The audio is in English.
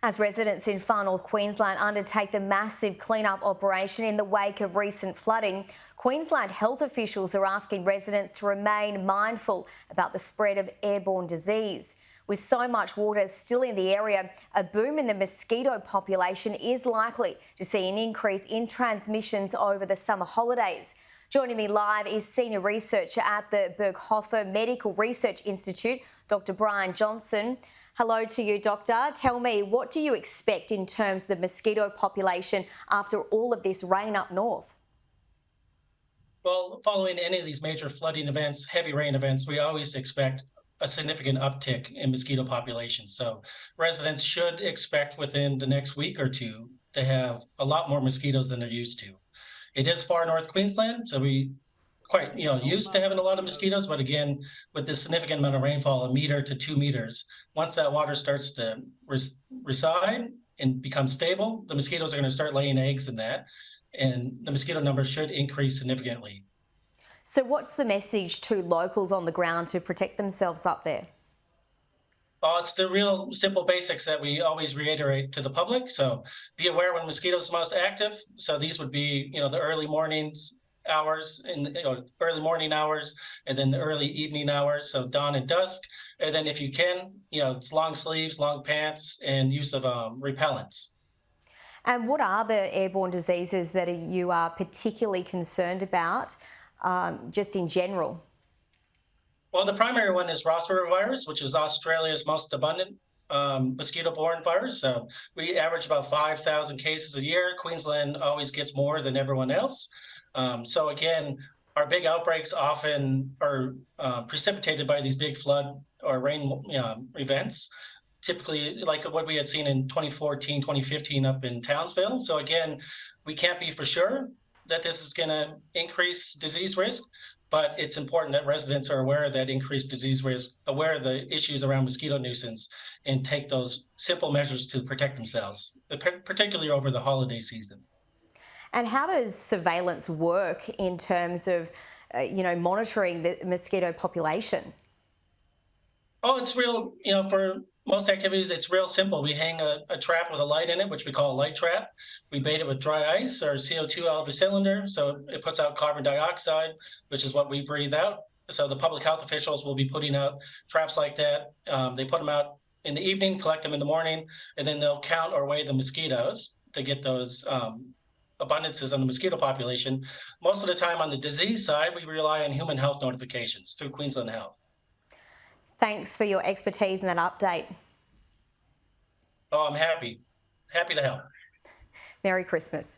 As residents in Far North Queensland undertake the massive clean-up operation in the wake of recent flooding, Queensland Health officials are asking residents to remain mindful about the spread of airborne disease. With so much water still in the area, a boom in the mosquito population is likely to see an increase in transmissions over the summer holidays. Joining me live is Senior Researcher at the Berghofer Medical Research Institute, Dr. Brian Johnson. Hello to you, Doctor. Tell me, what do you expect in terms of the mosquito population after all of this rain up north? Well, following any of these major flooding events, heavy rain events, we always expect a significant uptick in mosquito populations. So residents should expect within the next week or two to have a lot more mosquitoes than they're used to. It is Far North Queensland, so we quite used to having a lot of mosquitoes, but again, with this significant amount of rainfall, 1 to 2 meters, once that water starts to reside and become stable, the mosquitoes are going to start laying eggs in that, and the mosquito numbers should increase significantly. So what's the message to locals on the ground to protect themselves up there? It's the real simple basics that we always reiterate to the public. So be aware when mosquitoes are most active. So these would be, the early mornings hours and early morning hours, and then the early evening hours. So dawn and dusk. And then if you can, it's long sleeves, long pants, and use of repellents. And what are the airborne diseases that you are particularly concerned about, just in general? Well, the primary one is rotavirus, which is Australia's most abundant mosquito-borne virus. So we average about 5,000 cases a year. Queensland always gets more than everyone else. So again, our big outbreaks often are precipitated by these big flood or rain events, typically like what we had seen in 2014, 2015 up in Townsville. So again, we can't be for sure that this is going to increase disease risk, but it's important that residents are aware of that increased disease risk, aware of the issues around mosquito nuisance, and take those simple measures to protect themselves, particularly over the holiday season. And how does surveillance work in terms of, monitoring the mosquito population? Oh, it's real, for most activities, it's real simple. We hang a trap with a light in it, which we call a light trap. We bait it with dry ice or CO2 out of a cylinder, so it puts out carbon dioxide, which is what we breathe out. So the public health officials will be putting out traps like that. They put them out in the evening, collect them in the morning, and then they'll count or weigh the mosquitoes to get those abundances on the mosquito population. Most of the time on the disease side, we rely on human health notifications through Queensland Health. Thanks for your expertise in that update. Oh, I'm happy to help. Merry Christmas.